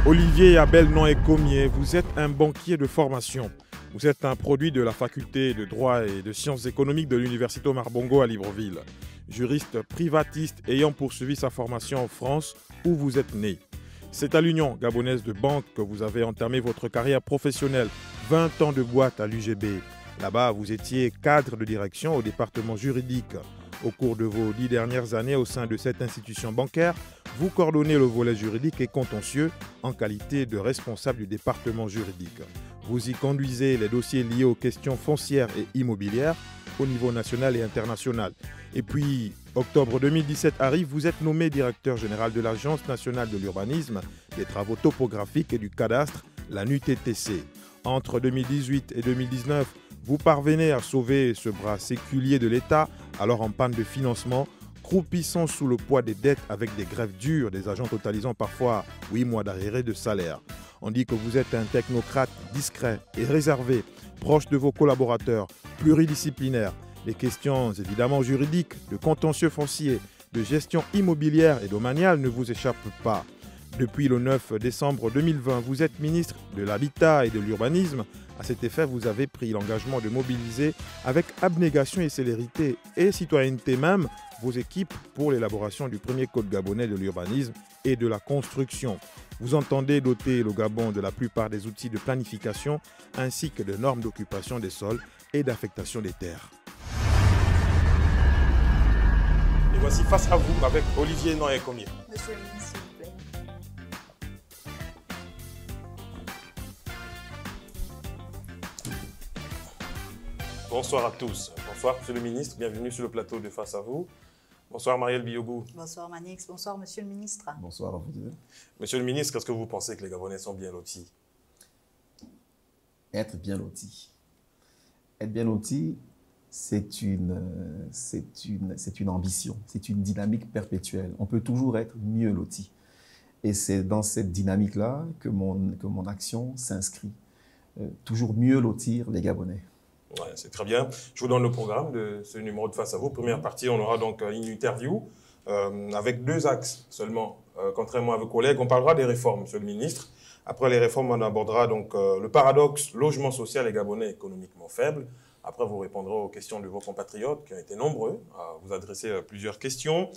Olivier Abel Noé-Comier, vous êtes un banquier de formation. Vous êtes un produit de la faculté de droit et de sciences économiques de l'université Omar Bongo à Libreville. Juriste privatiste ayant poursuivi sa formation en France où vous êtes né. C'est à l'Union gabonaise de banque que vous avez entamé votre carrière professionnelle, 20 ans de boîte à l'UGB. Là-bas, vous étiez cadre de direction au département juridique. Au cours de vos 10 dernières années au sein de cette institution bancaire, vous coordonnez le volet juridique et contentieux en qualité de responsable du département juridique. Vous y conduisez les dossiers liés aux questions foncières et immobilières au niveau national et international. Et puis, octobre 2017 arrive, vous êtes nommé directeur général de l'Agence nationale de l'urbanisme, des travaux topographiques et du cadastre, la NUTTC. Entre 2018 et 2019, vous parvenez à sauver ce bras séculier de l'État, alors en panne de financement, croupissant sous le poids des dettes avec des grèves dures, des agents totalisant parfois 8 mois d'arriérés de salaire. On dit que vous êtes un technocrate discret et réservé, proche de vos collaborateurs, pluridisciplinaire. Les questions évidemment juridiques, de contentieux foncier, de gestion immobilière et domaniale ne vous échappent pas. Depuis le 9 décembre 2020, vous êtes ministre de l'Habitat et de l'Urbanisme. À cet effet, vous avez pris l'engagement de mobiliser avec abnégation et célérité et citoyenneté même vos équipes pour l'élaboration du premier code gabonais de l'urbanisme et de la construction. Vous entendez doter le Gabon de la plupart des outils de planification ainsi que de normes d'occupation des sols et d'affectation des terres. Et voici face à vous avec Olivier Noé-Comier. Monsieur le ministre, s'il vous plaît. Bonsoir à tous. Bonsoir Monsieur le ministre, bienvenue sur le plateau de Face à vous. Bonsoir Marielle Biogou. Bonsoir Manix, bonsoir Monsieur le ministre. Bonsoir à vous deux. Monsieur le ministre, est-ce que vous pensez que les Gabonais sont bien lotis? Être bien loti. Être bien loti, c'est une ambition, c'est une dynamique perpétuelle. On peut toujours être mieux loti. Et c'est dans cette dynamique-là que mon action s'inscrit. Toujours mieux lotir les Gabonais. Ouais, c'est très bien. Je vous donne le programme de ce numéro de Face à vous. Première partie, on aura donc une interview avec 2 axes seulement. Contrairement à vos collègues, on parlera des réformes, Monsieur le ministre. Après les réformes, on abordera donc le paradoxe logement social et Gabonais économiquement faible. Après, vous répondrez aux questions de vos compatriotes qui ont été nombreux à vous adresser plusieurs questions.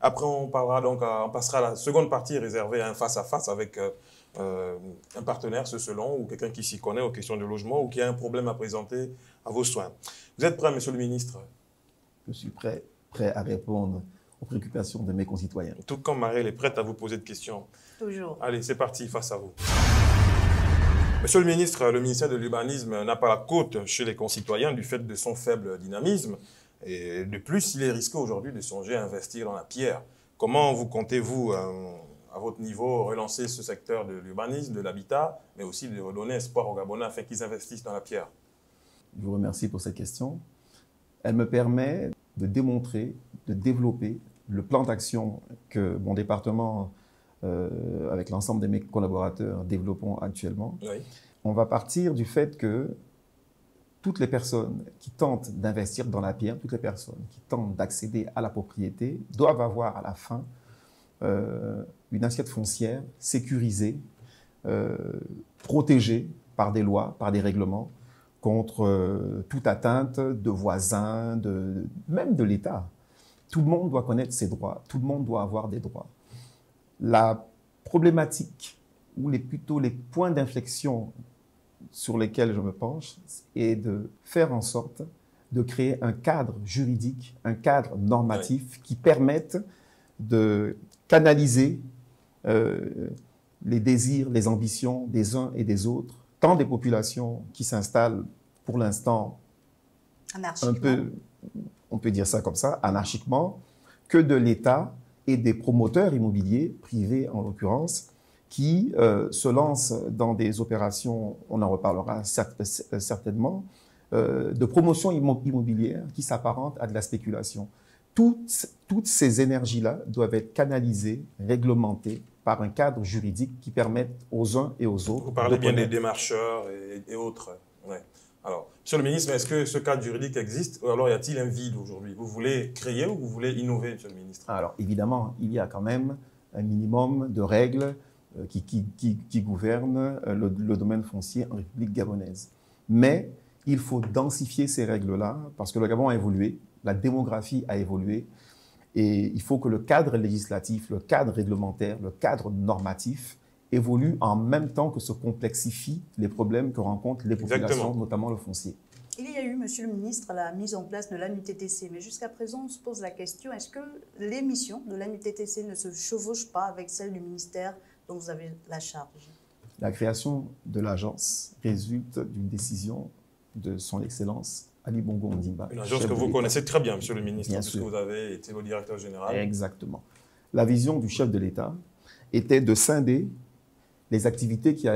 Après, on passera à la seconde partie réservée à un face-à-face avec un partenaire, ce selon, ou quelqu'un qui s'y connaît aux questions de logement ou qui a un problème à présenter à vos soins. Vous êtes prêt, Monsieur le ministre? Je suis prêt à répondre aux préoccupations de mes concitoyens. Tout comme Marielle est prête à vous poser de questions. Toujours. Allez, c'est parti, face à vous. Monsieur le ministre, le ministère de l'Urbanisme n'a pas la cote chez les concitoyens du fait de son faible dynamisme. Et de plus, il est risqué aujourd'hui de songer à investir dans la pierre. Comment vous comptez-vous, à votre niveau, relancer ce secteur de l'urbanisme, de l'habitat, mais aussi de redonner espoir aux Gabonais afin qu'ils investissent dans la pierre? Je vous remercie pour cette question. Elle me permet de démontrer, de développer le plan d'action que mon département, avec l'ensemble de mes collaborateurs, développons actuellement. Oui. On va partir du fait que toutes les personnes qui tentent d'investir dans la pierre, toutes les personnes qui tentent d'accéder à la propriété doivent avoir à la fin une assiette foncière sécurisée, protégée par des lois, par des règlements, contre toute atteinte de voisins, même de l'État. Tout le monde doit connaître ses droits, tout le monde doit avoir des droits. La problématique, ou plutôt les points d'inflexion sur lesquels je me penche, est de faire en sorte de créer un cadre juridique, un cadre normatif qui permette de canaliser les désirs, les ambitions des uns et des autres, tant des populations qui s'installent pour l'instant un peu, on peut dire ça comme ça, anarchiquement, que de l'État et des promoteurs immobiliers, privés en l'occurrence, qui se lancent dans des opérations, on en reparlera certainement, de promotion immobilière qui s'apparentent à de la spéculation. Toutes ces énergies-là doivent être canalisées, réglementées par un cadre juridique qui permette aux uns et aux autres. Vous parlez bien des démarcheurs et autres. Ouais. Alors, Monsieur le ministre, est-ce que ce cadre juridique existe ou alors y a-t-il un vide aujourd'hui? Vous voulez créer ou vous voulez innover, Monsieur le ministre? Alors, évidemment, il y a quand même un minimum de règles qui gouvernent le domaine foncier en République gabonaise. Mais il faut densifier ces règles-là parce que le Gabon a évolué, la démographie a évolué et il faut que le cadre législatif, le cadre réglementaire, le cadre normatif évolue en même temps que se complexifient les problèmes que rencontrent les populations, notamment le foncier. Il y a eu, Monsieur le ministre, la mise en place de l'ANUTTC, mais jusqu'à présent, on se pose la question, est-ce que les missions de l'ANUTTC ne se chevauchent pas avec celles du ministère dont vous avez la charge? La création de l'agence résulte d'une décision de son Excellence Ali Bongo Ondimba. Une agence que vous connaissez très bien, Monsieur le ministre, puisque vous avez été le directeur général. Exactement. La vision du chef de l'État était de scinder les activités qui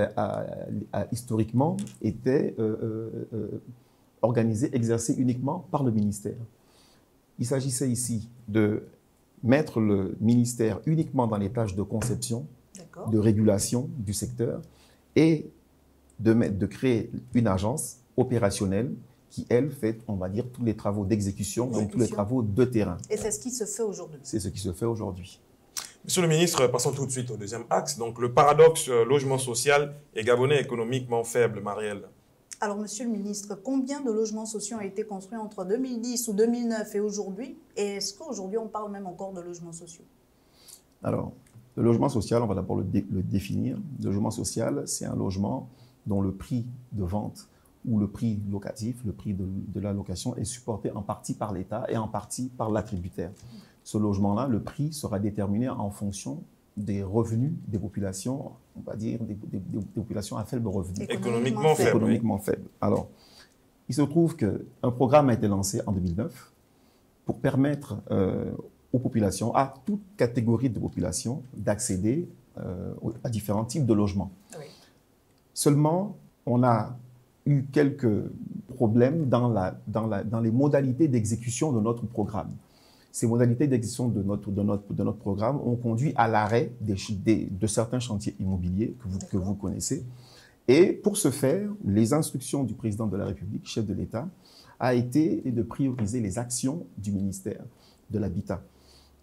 historiquement étaient organisées, exercées uniquement par le ministère. Il s'agissait ici de mettre le ministère uniquement dans les tâches de conception, de régulation du secteur et de créer une agence opérationnelle qui, elle, fait, on va dire, tous les travaux d'exécution, donc tous les travaux de terrain. Et c'est ce qui se fait aujourd'hui. C'est ce qui se fait aujourd'hui. Monsieur le ministre, passons tout de suite au deuxième axe. Donc, le paradoxe logement social et Gabonais économiquement faible, Marielle. Alors, Monsieur le ministre, combien de logements sociaux ont été construits entre 2010 ou 2009 et aujourd'hui? Et est-ce qu'aujourd'hui, on parle même encore de logements sociaux? Alors, le logement social, on va d'abord le définir. Le logement social, c'est un logement dont le prix de vente ou le prix locatif, le prix de la location est supporté en partie par l'État et en partie par l'attributaire. Ce logement-là, le prix sera déterminé en fonction des revenus des populations, on va dire des populations à faible revenu. Économiquement faible. Économiquement faible. Alors, il se trouve qu'un programme a été lancé en 2009 pour permettre aux populations, à toute catégorie de population, d'accéder à différents types de logements. Oui. Seulement, on a eu quelques problèmes dans les modalités d'exécution de notre programme. Ces modalités d'exécution de notre programme ont conduit à l'arrêt de certains chantiers immobiliers que vous connaissez. Et pour ce faire, les instructions du président de la République, chef de l'État, a été de prioriser les actions du ministère de l'Habitat.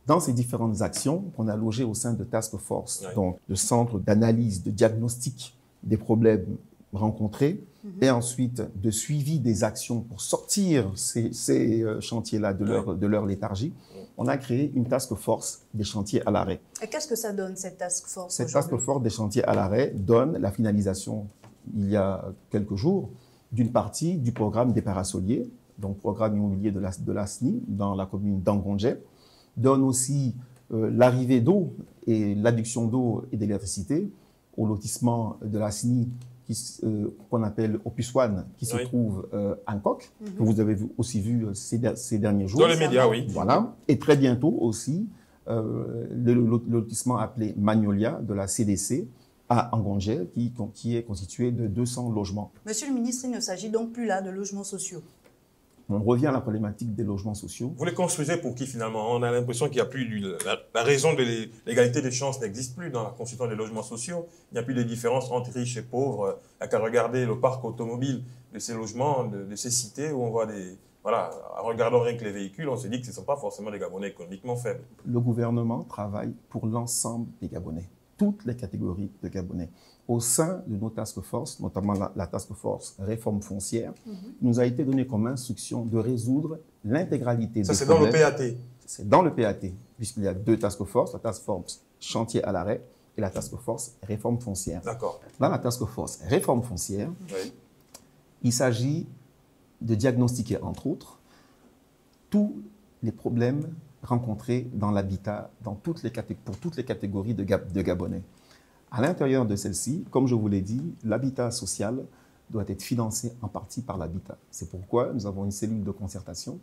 Dans ces différentes actions qu'on a logées au sein de Task Force, donc de centres d'analyse, de diagnostic des problèmes rencontrés, et ensuite de suivi des actions pour sortir ces chantiers-là de leur léthargie, on a créé une task force des chantiers à l'arrêt. Et qu'est-ce que ça donne, cette task force? Cette task force des chantiers à l'arrêt donne la finalisation, il y a quelques jours, d'une partie du programme des parasoliers, donc programme immobilier de la SNI dans la commune d'Angondje, donne aussi l'arrivée d'eau et l'adduction d'eau et d'électricité au lotissement de la SNI qu'on appelle Opus One, qui se trouve à Nkok, que vous avez aussi vu ces derniers jours. Dans les médias, oui. Voilà. Et très bientôt aussi, le lotissement appelé Magnolia de la CDC à Angondje, qui est constitué de 200 logements. Monsieur le ministre, il ne s'agit donc plus là de logements sociaux. On revient à la problématique des logements sociaux. Vous les construisez pour qui finalement? On a l'impression qu'il n'y a plus... La raison de l'égalité des chances n'existe plus dans la construction des logements sociaux. Il n'y a plus de différence entre riches et pauvres. Il n'y a qu'à regarder le parc automobile de ces logements, de ces cités où on voit des... Voilà, en regardant rien que les véhicules, on se dit que ce ne sont pas forcément des Gabonais économiquement faibles. Le gouvernement travaille pour l'ensemble des Gabonais, toutes les catégories de Gabonais. Au sein de nos task force, notamment la task force réforme foncière, il nous a été donné comme instruction de résoudre l'intégralité des problèmes. Ça, c'est dans le PAT? C'est dans le PAT, puisqu'il y a deux task force, la task force chantier à l'arrêt et la task force réforme foncière. D'accord. Dans la task force réforme foncière, il s'agit de diagnostiquer, entre autres, tous les problèmes rencontrés dans l'habitat pour toutes les catégories de Gabonais. À l'intérieur de celle-ci, comme je vous l'ai dit, l'habitat social doit être financé en partie par l'habitat. C'est pourquoi nous avons une cellule de concertation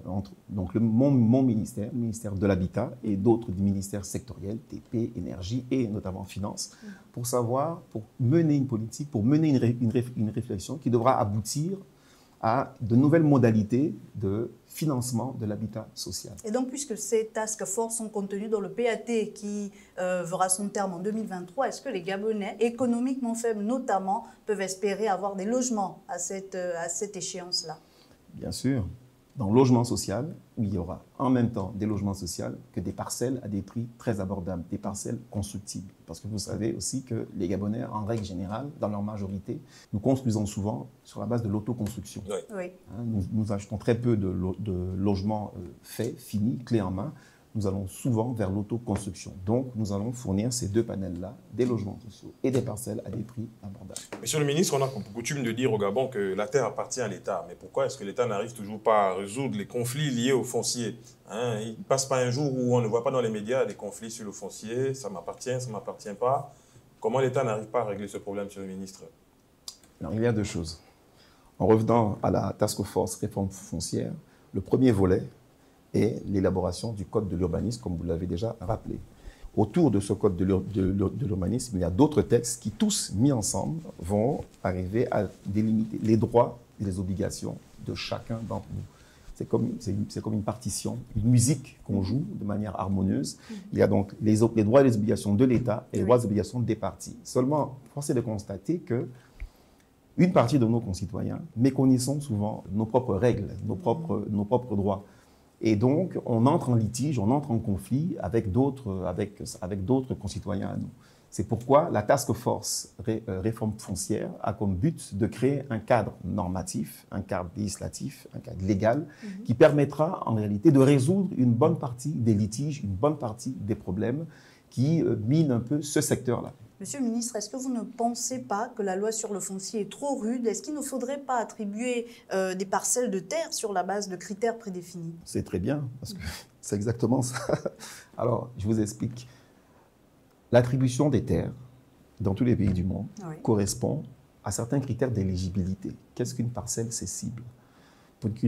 entre mon ministère, le ministère de l'Habitat, et d'autres du ministère sectoriel, TP, Énergie et notamment Finances, pour mener une politique, pour mener une réflexion qui devra aboutir à de nouvelles modalités de financement de l'habitat social. Et donc, puisque ces task force sont contenues dans le PAT qui verra son terme en 2023, est-ce que les Gabonais économiquement faibles, notamment, peuvent espérer avoir des logements à cette échéance-là? Bien sûr. dans le logement social, où il y aura en même temps des logements sociaux que des parcelles à des prix très abordables, des parcelles constructibles. Parce que vous savez aussi que les Gabonais, en règle générale, dans leur majorité, nous construisons souvent sur la base de l'autoconstruction. Oui. Oui. Nous achetons très peu de logements faits, finis, clés en main. Nous allons souvent vers l'autoconstruction. Donc, nous allons fournir ces deux panels-là, des logements sociaux et des parcelles à des prix abordables. Monsieur le ministre, on a coutume de dire au Gabon que la terre appartient à l'État. Mais pourquoi est-ce que l'État n'arrive toujours pas à résoudre les conflits liés au foncier? Il ne passe pas un jour où on ne voit pas dans les médias des conflits sur le foncier, ça m'appartient, ça ne m'appartient pas. Comment l'État n'arrive pas à régler ce problème, monsieur le ministre? Alors, il y a deux choses. En revenant à la Task Force réforme foncière, le premier volet et l'élaboration du code de l'urbanisme, comme vous l'avez déjà rappelé. Autour de ce code de l'urbanisme, il y a d'autres textes qui, tous mis ensemble, vont arriver à délimiter les droits et les obligations de chacun d'entre nous. C'est comme une partition, une musique qu'on joue de manière harmonieuse. Il y a donc les droits et les obligations de l'État et les droits et les obligations des parties. Seulement, force est de constater que une partie de nos concitoyens méconnaissent souvent nos propres règles, nos propres droits. Et donc, on entre en litige, on entre en conflit avec d'autres concitoyens à nous. C'est pourquoi la Task Force réforme foncière a comme but de créer un cadre normatif, un cadre législatif, un cadre légal, qui permettra en réalité de résoudre une bonne partie des litiges, une bonne partie des problèmes qui minent un peu ce secteur-là. Monsieur le ministre, est-ce que vous ne pensez pas que la loi sur le foncier est trop rude? Est-ce qu'il ne faudrait pas attribuer des parcelles de terre sur la base de critères prédéfinis? C'est très bien, parce que c'est exactement ça. Alors, je vous explique. L'attribution des terres dans tous les pays du monde correspond à certains critères d'éligibilité. Qu'est-ce qu'une parcelle cessible?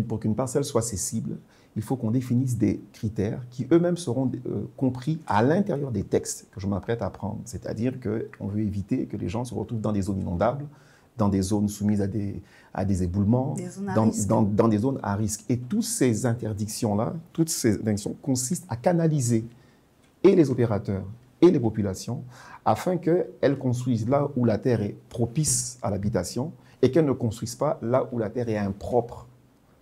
Pour qu'une parcelle soit cessible, il faut qu'on définisse des critères qui eux-mêmes seront compris à l'intérieur des textes que je m'apprête à prendre. C'est-à-dire qu'on veut éviter que les gens se retrouvent dans des zones inondables, dans des zones soumises à des éboulements, dans des zones à risque. Et toutes ces interdictions-là, toutes ces interdictions consistent à canaliser et les opérateurs et les populations afin qu'elles construisent là où la terre est propice à l'habitation et qu'elles ne construisent pas là où la terre est impropre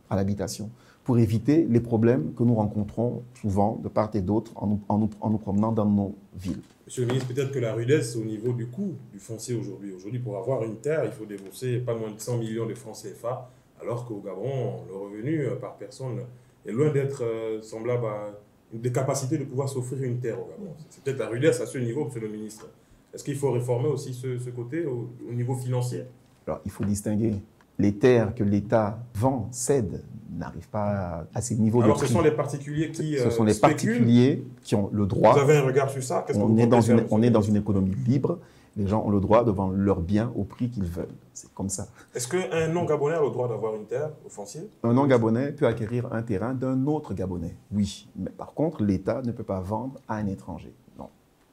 à l'habitation, pour éviter les problèmes que nous rencontrons souvent de part et d'autre en nous promenant dans nos villes. Monsieur le ministre, peut-être que la rudesse au niveau du coût du foncier aujourd'hui. Aujourd'hui, pour avoir une terre, il faut débourser pas moins de 100 millions de francs CFA, alors qu'au Gabon, le revenu par personne est loin d'être semblable à des capacités de pouvoir s'offrir une terre au Gabon. C'est peut-être la rudesse à ce niveau, monsieur le ministre. Est-ce qu'il faut réformer aussi ce côté au niveau financier? Alors, il faut distinguer. Les terres que l'État vend, cède, n'arrivent pas à ces niveaux de prix. Alors, ce sont les particuliers qui Ce sont les particuliers qui ont le droit. Vous avez un regard sur ça? On est dans une économie libre. Les gens ont le droit de vendre leurs biens au prix qu'ils veulent. C'est comme ça. Est-ce qu'un non-Gabonais a le droit d'avoir une terre au foncier? Un non-Gabonais peut acquérir un terrain d'un autre Gabonais, oui. Mais par contre, l'État ne peut pas vendre à un étranger. Non.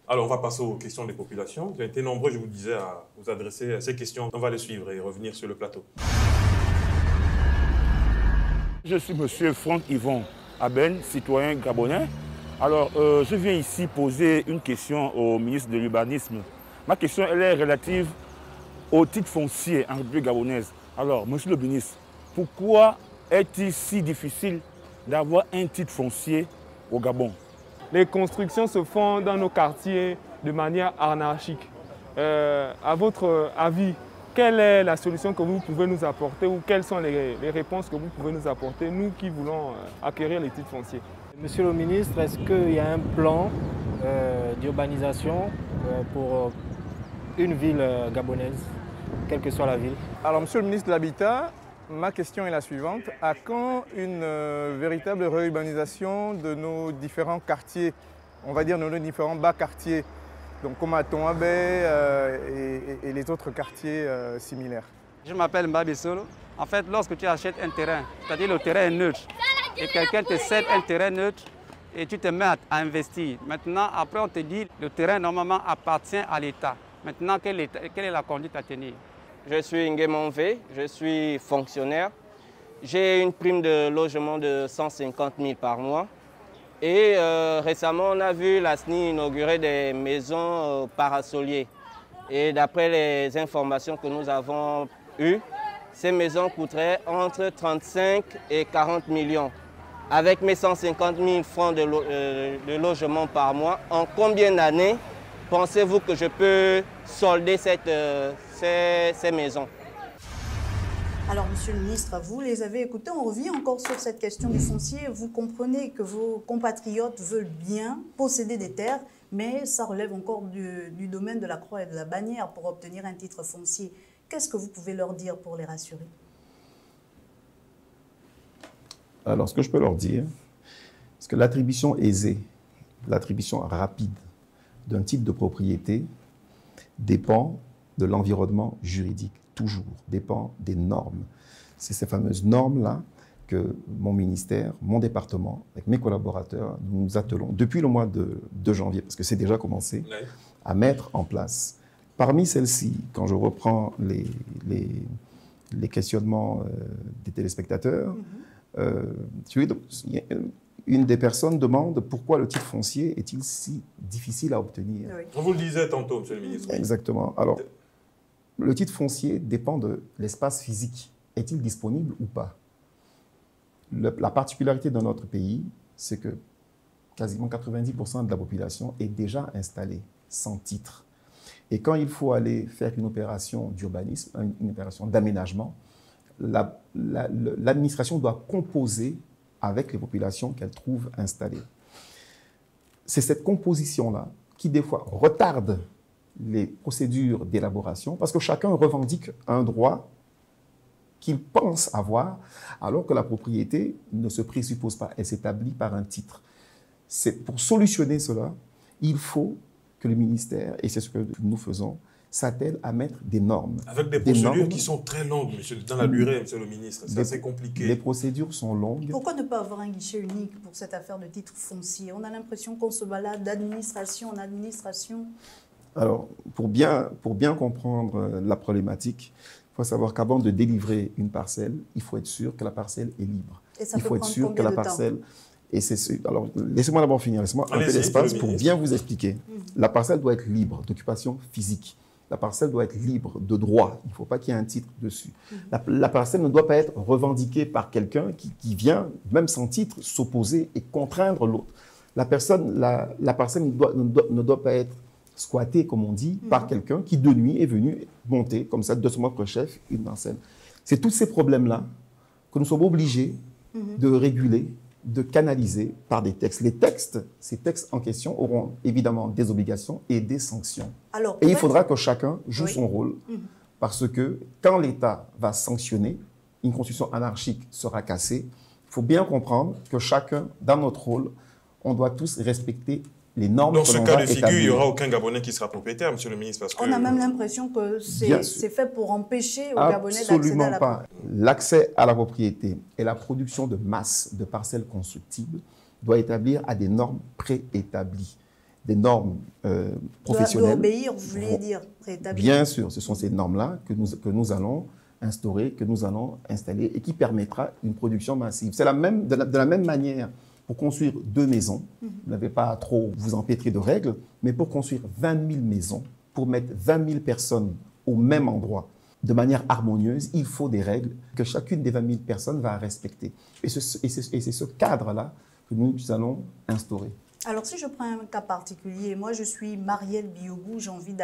Alors, on va passer aux questions des populations. Vous avez été nombreux, je vous disais, à vous adresser à ces questions. On va les suivre et revenir sur le plateau. Je suis M. Franck Yvon Aben, citoyen gabonais. Alors, je viens ici poser une question au ministre de l'Urbanisme. Ma question, elle est relative au titre foncier en République gabonaise. Alors, monsieur le ministre, pourquoi est-il si difficile d'avoir un titre foncier au Gabon? Les constructions se font dans nos quartiers de manière anarchique. À votre avis, quelle est la solution que vous pouvez nous apporter ou quelles sont les réponses que vous pouvez nous apporter, nous qui voulons acquérir les titres fonciers? Monsieur le ministre, est-ce qu'il y a un plan d'urbanisation pour une ville gabonaise, quelle que soit la ville? Alors, monsieur le ministre de l'Habitat, ma question est la suivante. À quand une véritable réurbanisation de nos différents quartiers, on va dire nos différents bas quartiers, donc comme à Tonabé et les autres quartiers similaires? Je m'appelle Mbabi Solo. En fait, lorsque tu achètes un terrain, c'est-à-dire le terrain est neutre, et quelqu'un te cède un terrain neutre, et tu te mets à investir. Maintenant, après, on te dit que le terrain normalement appartient à l'État. Maintenant, quelle est la conduite à tenir? Je suis Nguemon V, je suis fonctionnaire. J'ai une prime de logement de 150 000 par mois. Et récemment, on a vu la SNI inaugurer des maisons parasoliers. Et d'après les informations que nous avons eues, ces maisons coûteraient entre 35 et 40 millions. Avec mes 150 000 francs de logement par mois, en combien d'années pensez-vous que je peux solder ces maisons? Alors, Monsieur le ministre, vous les avez écoutés. On revient encore sur cette question du foncier. Vous comprenez que vos compatriotes veulent bien posséder des terres, mais ça relève encore du domaine de la croix et de la bannière pour obtenir un titre foncier. Qu'est-ce que vous pouvez leur dire pour les rassurer? Alors, ce que je peux leur dire, c'est que l'attribution aisée, l'attribution rapide d'un titre de propriété dépend de l'environnement juridique, toujours, dépend des normes. C'est ces fameuses normes-là que mon ministère, mon département, avec mes collaborateurs, nous attelons depuis le mois de janvier, parce que c'est déjà commencé, à mettre en place. Parmi celles-ci, quand je reprends les questionnements des téléspectateurs, une des personnes demande pourquoi le titre foncier est-il si difficile à obtenir. Oui. On vous le disait tantôt, Monsieur le ministre. Exactement. Alors, le titre foncier dépend de l'espace physique. Est-il disponible ou pas? La particularité de notre pays, c'est que quasiment 90% de la population est déjà installée sans titre. Et quand il faut aller faire une opération d'urbanisme, une opération d'aménagement, l'administration doit composer avec les populations qu'elle trouve installées. C'est cette composition-là qui, des fois, retarde les procédures d'élaboration parce que chacun revendique un droit qu'il pense avoir, alors que la propriété ne se présuppose pas, elle s'établit par un titre. Pour solutionner cela, il faut que le ministère, et c'est ce que nous faisons, s'attelle à mettre des normes. Avec des procédures qui sont très longues, dans la durée, Monsieur le ministre. C'est assez compliqué. Les procédures sont longues. Pourquoi ne pas avoir un guichet unique pour cette affaire de titre foncier? On a l'impression qu'on se balade d'administration en administration. Alors, pour bien comprendre la problématique, il faut savoir qu'avant de délivrer une parcelle, il faut être sûr que la parcelle est libre. Et ça peut prendre combien de temps? Alors, laissez-moi d'abord finir, laissez-moi un peu d'espace pour bien vous expliquer. La parcelle doit être libre d'occupation physique. La parcelle doit être libre de droit. Il ne faut pas qu'il y ait un titre dessus. La parcelle ne doit pas être revendiquée par quelqu'un qui vient, même sans titre, s'opposer et contraindre l'autre. La parcelle ne doit pas être squattée, comme on dit, par quelqu'un qui, de nuit, est venu monter, comme ça, de son propre chef, une parcelle. C'est tous ces problèmes-là que nous sommes obligés de réguler, de canaliser par des textes. Ces textes en question auront évidemment des obligations et des sanctions. Et il faudra que chacun joue son rôle, parce que quand l'État va sanctionner, une constitution anarchique sera cassée. Il faut bien comprendre que chacun, dans notre rôle, on doit tous respecter les normes. Dans ce cas de figure, il n'y aura aucun Gabonais qui sera propriétaire, Monsieur le ministre. Parce que... On a même l'impression que c'est fait pour empêcher aux Gabonais d'accéder à la propriété. L'accès à la propriété et la production de masse de parcelles constructibles doit établir à des normes préétablies, des normes professionnelles. Doit obéir, vous voulez dire, préétablies. Bien sûr, ce sont ces normes-là que nous allons instaurer, que nous allons installer et qui permettra une production massive. C'est de la même manière. Pour construire 2 maisons, vous n'avez pas à trop vous empêtrer de règles, mais pour construire 20 000 maisons, pour mettre 20 000 personnes au même endroit, de manière harmonieuse, il faut des règles que chacune des 20 000 personnes va respecter. Et c'est ce cadre-là que nous allons instaurer. Alors, si je prends un cas particulier, moi, je suis Marielle Biogou, j'ai envie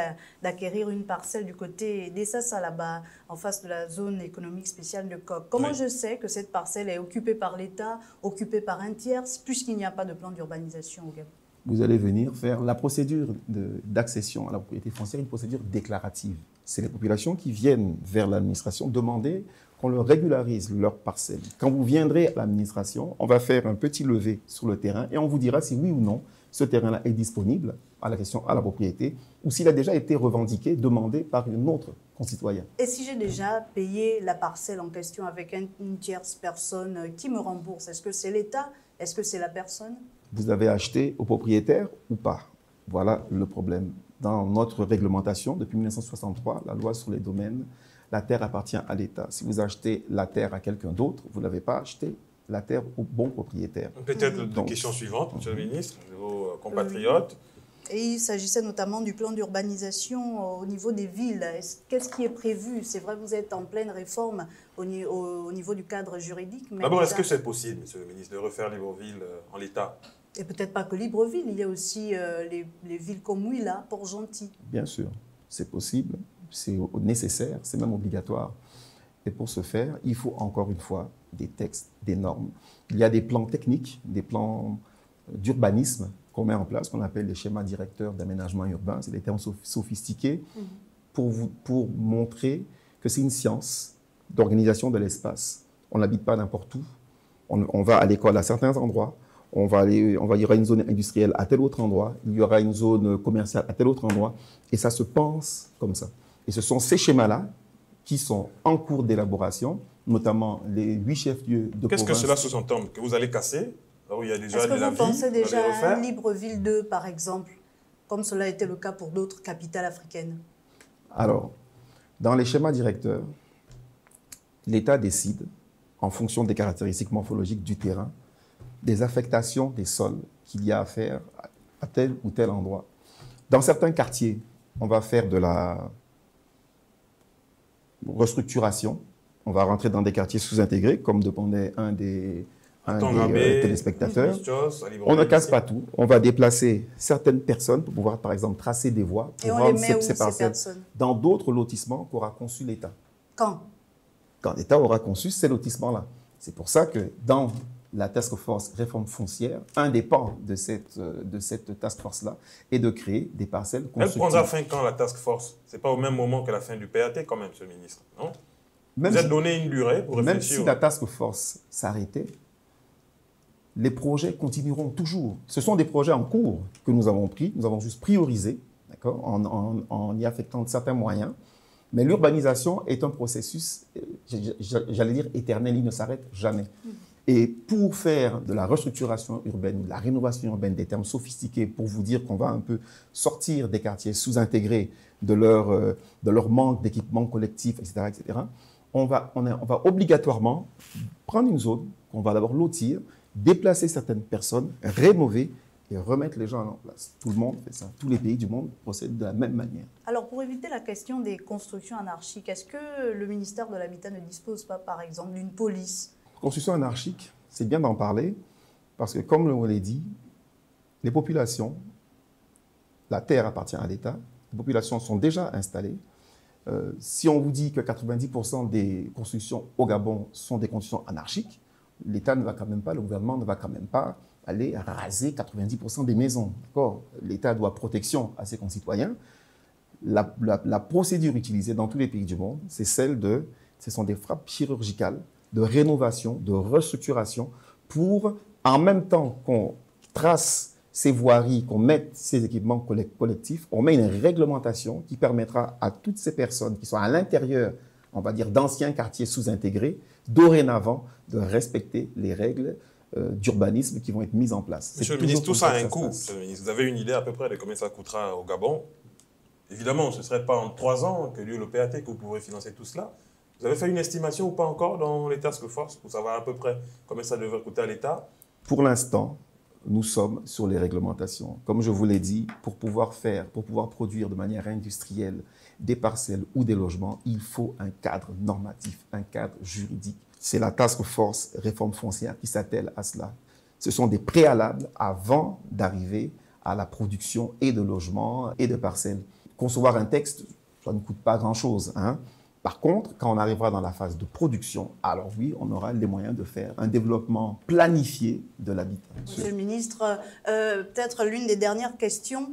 d'acquérir une parcelle du côté d'Essassa, là-bas, en face de la zone économique spéciale de Coq. Comment je sais que cette parcelle est occupée par l'État, occupée par un tiers, puisqu'il n'y a pas de plan d'urbanisation au Gabon? Vous allez venir faire la procédure d'accession à la propriété foncière, une procédure déclarative. C'est les populations qui viennent vers l'administration demander qu'on leur régularise leur parcelle. Quand vous viendrez à l'administration, on va faire un petit levé sur le terrain et on vous dira si oui ou non ce terrain-là est disponible à la propriété ou s'il a déjà été revendiqué, demandé par une autre concitoyen. Et si j'ai déjà payé la parcelle en question avec une tierce personne qui me rembourse, est-ce que c'est l'État? Est-ce que c'est la personne? Vous avez acheté au propriétaire ou pas? Voilà le problème. Dans notre réglementation, depuis 1963, la loi sur les domaines, la terre appartient à l'État. Si vous achetez la terre à quelqu'un d'autre, vous n'avez pas acheté la terre au bon propriétaire. Peut-être la question suivante, Monsieur le ministre, vos compatriotes Et il s'agissait notamment du plan d'urbanisation au niveau des villes. Qu'est-ce qui est prévu? C'est vrai, vous êtes en pleine réforme au niveau du cadre juridique. D'abord, est-ce que c'est possible, Monsieur le ministre, de refaire Libreville en l'état? Et peut-être pas que Libreville, il y a aussi les villes comme Ouila, Port-Gentil. Bien sûr, c'est possible, c'est nécessaire, c'est même obligatoire. Et pour ce faire, il faut encore une fois des textes, des normes. Il y a des plans techniques, des plans d'urbanisme qu'on met en place, qu'on appelle les schémas directeurs d'aménagement urbain. C'est des termes sophistiqués pour montrer que c'est une science d'organisation de l'espace. On n'habite pas n'importe où. On va à l'école à certains endroits. Il y aura une zone industrielle à tel autre endroit. Il y aura une zone commerciale à tel autre endroit. Et ça se pense comme ça. Et ce sont ces schémas-là qui sont en cours d'élaboration, notamment les 8 chefs-lieux de province. Qu'est-ce que cela sous-entend? Que vous allez casser? Là où il y a déjà Est-ce de que la vous vie, pensez déjà allez à refaire? un Libreville 2, par exemple, comme cela a été le cas pour d'autres capitales africaines? Alors, dans les schémas directeurs, l'État décide, en fonction des caractéristiques morphologiques du terrain, des affectations des sols qu'il y a à faire à tel ou tel endroit. Dans certains quartiers, on va faire de la restructuration. On va rentrer dans des quartiers sous-intégrés, comme demandait un des téléspectateurs. On ne casse pas tout. On va déplacer certaines personnes pour pouvoir, par exemple, tracer des voies pour rendre ces parcelles dans d'autres lotissements qu'aura conçu l'État. Quand l'État aura conçu ces lotissements-là. C'est pour ça que dans la task force réforme foncière, un des pans de cette task force-là est de créer des parcelles constructibles. Elle prendra fin quand, la task force? Ce n'est pas au même moment que la fin du PAT quand même, Monsieur le ministre, non? Vous avez donné une durée pour réfléchir. Même si la task force s'arrêtait, les projets continueront toujours. Ce sont des projets en cours que nous avons pris, nous avons juste priorisé, d'accord, en y affectant certains moyens. Mais l'urbanisation est un processus, j'allais dire éternel, il ne s'arrête jamais. Et pour faire de la restructuration urbaine, de la rénovation urbaine, des termes sophistiqués, pour vous dire qu'on va un peu sortir des quartiers sous-intégrés, de leur manque d'équipements collectifs, etc., on va obligatoirement prendre une zone qu'on va d'abord lotir, déplacer certaines personnes, rénover et remettre les gens en place. Tout le monde fait ça. Tous les pays du monde procèdent de la même manière. Alors, pour éviter la question des constructions anarchiques, est-ce que le ministère de l'Habitat ne dispose pas, par exemple, d'une police? Construction anarchique, c'est bien d'en parler, parce que, comme on l'a dit, les populations, la terre appartient à l'État, les populations sont déjà installées. Si on vous dit que 90% des constructions au Gabon sont des constructions anarchiques, l'État ne va quand même pas, le gouvernement ne va quand même pas aller raser 90% des maisons. L'État doit protection à ses concitoyens. La procédure utilisée dans tous les pays du monde, ce sont des frappes chirurgicales de rénovation, de restructuration pour, en même temps qu'on trace ces voiries, qu'on mette ces équipements collectifs, on met une réglementation qui permettra à toutes ces personnes qui sont à l'intérieur, on va dire, d'anciens quartiers sous-intégrés, dorénavant, de respecter les règles d'urbanisme qui vont être mises en place. Monsieur le ministre, tout ça a un coût. Monsieur le ministre, vous avez une idée à peu près de combien ça coûtera au Gabon? Évidemment, ce ne serait pas en 3 ans que lieu le PAT que vous pourrez financer tout cela. Vous avez fait une estimation ou pas encore dans les task force pour savoir à peu près combien ça devrait coûter à l'État? Pour l'instant, nous sommes sur les réglementations. Comme je vous l'ai dit, pour pouvoir produire de manière industrielle des parcelles ou des logements, il faut un cadre normatif, un cadre juridique. C'est la task force réforme foncière qui s'attelle à cela. Ce sont des préalables avant d'arriver à la production et de logements et de parcelles. Concevoir un texte, ça ne coûte pas grand-chose, hein. Par contre, quand on arrivera dans la phase de production, alors oui, on aura les moyens de faire un développement planifié de l'habitat. Monsieur le ministre, peut-être l'une des dernières questions.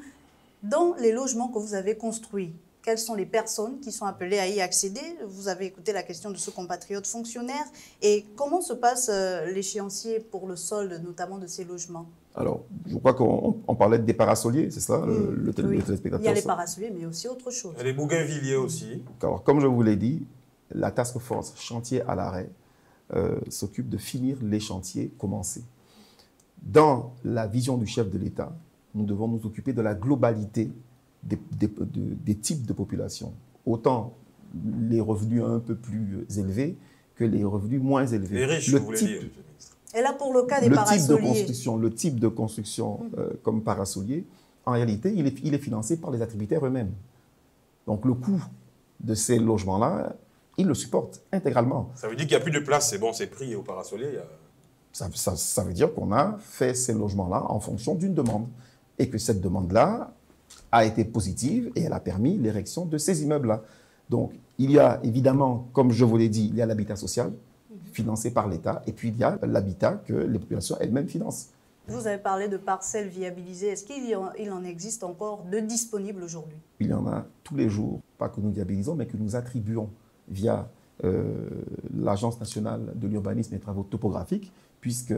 Dans les logements que vous avez construits, quelles sont les personnes qui sont appelées à y accéder? Vous avez écouté la question de ce compatriote fonctionnaire. Et comment se passe l'échéancier pour le solde, notamment de ces logements? Alors, je crois qu'on parlait des parasoliers, c'est ça, le téléspectateur? Il y a les parasoliers, mais aussi autre chose. Il y a les bougainvilliers aussi. Alors, comme je vous l'ai dit, la task force chantier à l'arrêt s'occupe de finir les chantiers commencés. Dans la vision du chef de l'État, nous devons nous occuper de la globalité des types de population. Autant les revenus un peu plus élevés que les revenus moins élevés. Les riches, vous voulez dire, monsieur le ministre. Et là, pour le cas des parasoliers. Le type de construction comme parasolier en réalité, il est financé par les attributaires eux-mêmes. Donc le coût de ces logements-là, ils le supportent intégralement. Ça veut dire qu'il n'y a plus de place, c'est bon, c'est pris au parasolier. Ça veut dire qu'on a fait ces logements-là en fonction d'une demande. Et que cette demande-là a été positive et elle a permis l'érection de ces immeubles-là. Donc, il y a évidemment, comme je vous l'ai dit, il y a l'habitat social financé par l'État et puis il y a l'habitat que les populations elles-mêmes financent. Vous avez parlé de parcelles viabilisées. Est-ce qu'il en existe encore de disponibles aujourd'hui? Il y en a tous les jours, pas que nous viabilisons, mais que nous attribuons via l'Agence nationale de l'urbanisme et des travaux topographiques, puisque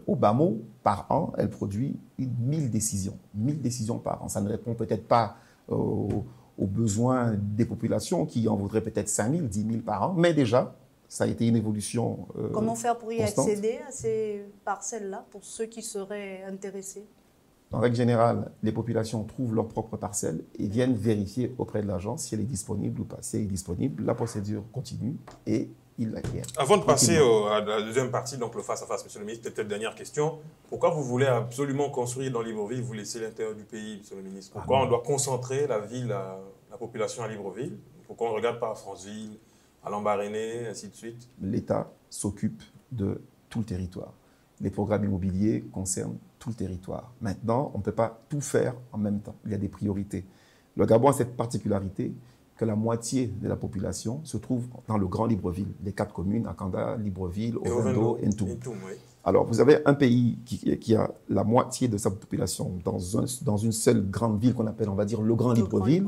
au bas mot, par an, elle produit 1000 décisions. 1000 décisions par an. Ça ne répond peut-être pas aux besoins des populations qui en voudraient peut-être 5000, 10 000 par an, mais déjà, ça a été une évolution Comment faire pour y constante. accéder à ces parcelles-là, pour ceux qui seraient intéressés? En règle générale, les populations trouvent leur propre parcelle et viennent vérifier auprès de l'agence si elle est disponible ou pas. Si elle est disponible, la procédure continue et ils l'acquièrent. Avant de passer à la deuxième partie, donc le face-à-face, monsieur le ministre, peut-être dernière question. Pourquoi vous voulez absolument construire dans Libreville, vous laissez l'intérieur du pays, monsieur le ministre? Pourquoi on doit concentrer la ville, la population à Libreville? Pourquoi on ne regarde pas à Franceville, à Lambaréné, ainsi de suite? L'État s'occupe de tout le territoire. Les programmes immobiliers concernent tout le territoire. Maintenant, on ne peut pas tout faire en même temps. Il y a des priorités. Le Gabon a cette particularité que la moitié de la population se trouve dans le Grand Libreville, les 4 communes, Akanda, Libreville, Ovendo et Ntoum. Oui. Alors, vous avez un pays qui a la moitié de sa population dans une seule grande ville qu'on appelle, on va dire, le Grand Libreville,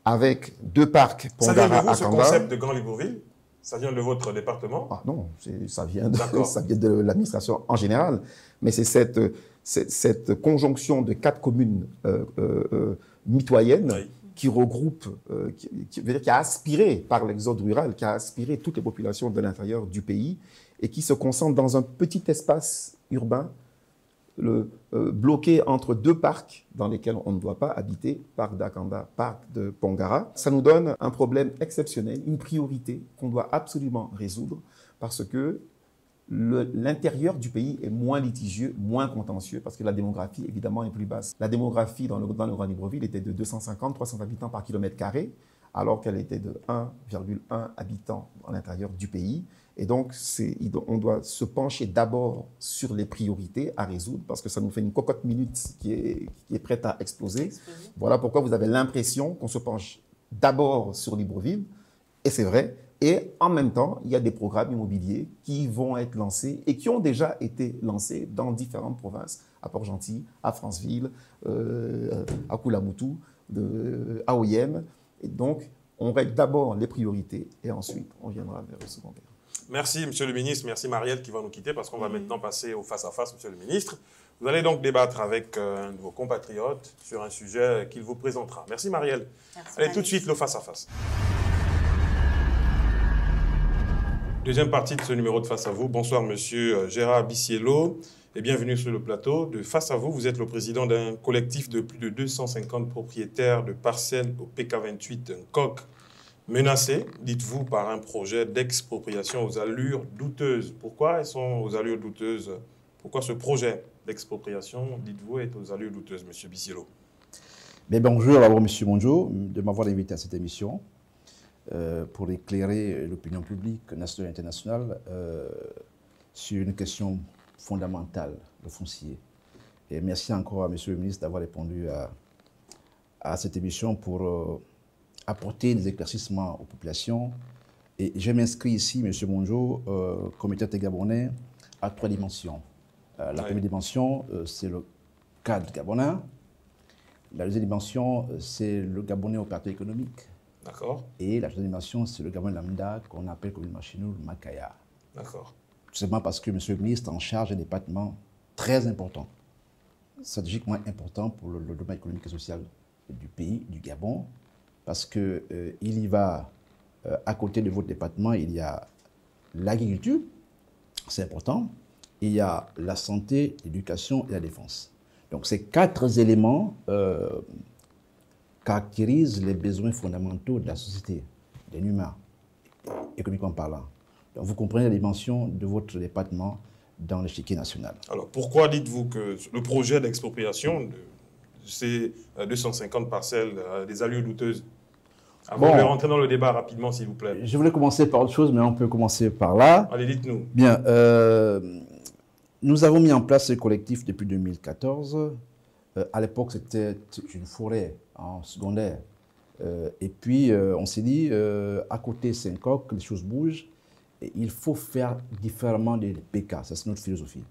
avec 2 parcs, Pongara, Akanda. Ça vient de vous, ce concept de Grand Libreville? Ça vient de votre département? Ah non, ça vient de l'administration en général. Mais c'est cette conjonction de 4 communes mitoyennes qui regroupe, qui a aspiré par l'exode rural, qui a aspiré toutes les populations de l'intérieur du pays et qui se concentre dans un petit espace urbain bloqué entre 2 parcs dans lesquels on ne doit pas habiter, parc d'Akanda, parc de Pongara. Ça nous donne un problème exceptionnel, une priorité qu'on doit absolument résoudre parce que l'intérieur du pays est moins litigieux, moins contentieux parce que la démographie, évidemment, est plus basse. La démographie dans le Grand Libreville était de 250-300 habitants par kilomètre carré, alors qu'elle était de 1,1 habitants à l'intérieur du pays. Et donc, on doit se pencher d'abord sur les priorités à résoudre parce que ça nous fait une cocotte minute qui est prête à exploser. Voilà pourquoi vous avez l'impression qu'on se penche d'abord sur Libreville, et c'est vrai. Et en même temps, il y a des programmes immobiliers qui vont être lancés et qui ont déjà été lancés dans différentes provinces, à Port-Gentil, à Franceville, à Koulamoutou, à Oyem. Et donc, on règle d'abord les priorités et ensuite, on viendra vers le secondaire. Merci, monsieur le ministre. Merci, Marielle, qui va nous quitter parce qu'on va maintenant passer au face-à-face, monsieur le ministre. Vous allez donc débattre avec un de vos compatriotes sur un sujet qu'il vous présentera. Merci, Marielle. Merci, allez, tout de suite, le face-à-face. Deuxième partie de ce numéro de Face à vous. Bonsoir, monsieur Gérard Bissiello et bienvenue sur le plateau de Face à vous. Vous êtes le président d'un collectif de plus de 250 propriétaires de parcelles au PK28, un coq menacés, dites-vous, par un projet d'expropriation aux allures douteuses. Pourquoi elles sont aux allures douteuses? Pourquoi ce projet d'expropriation, dites-vous, est aux allures douteuses, monsieur Bissiello? Bonjour, d'abord, monsieur Monjo, de m'avoir invité à cette émission. Pour éclairer l'opinion publique nationale et internationale sur une question fondamentale, le foncier. Et merci encore à monsieur le ministre d'avoir répondu à cette émission pour apporter des éclaircissements aux populations. Et je m'inscris ici, monsieur Monjo, comme état gabonais, à 3 dimensions. La première dimension, c'est le cadre gabonais. La deuxième dimension, c'est le Gabonais opérateur économique. D'accord. Et la troisième dimension, c'est le Gabon lambda qu'on appelle communément chez nous le Makaya. D'accord. Tout simplement parce que monsieur le ministre est en charge d'un département très important, stratégiquement important pour le domaine économique et social du pays, du Gabon, parce qu'il y va, à côté de votre département, il y a l'agriculture, c'est important, il y a la santé, l'éducation et la défense. Donc ces 4 éléments caractérise les besoins fondamentaux de la société, des humains, économiquement parlant. Donc vous comprenez la dimension de votre département dans l'échiquier national. Alors pourquoi dites-vous que le projet d'expropriation ces 250 parcelles, des allures douteuses? Avant de rentrer dans le débat rapidement, s'il vous plaît. Je voulais commencer par autre chose, mais on peut commencer par là. Allez, dites-nous. Bien, nous avons mis en place ce collectif depuis 2014. À l'époque, c'était une forêt en secondaire. Et puis, on s'est dit, à côté Saint-Coq, les choses bougent. Et il faut faire différemment des PK. Ça, c'est notre philosophie.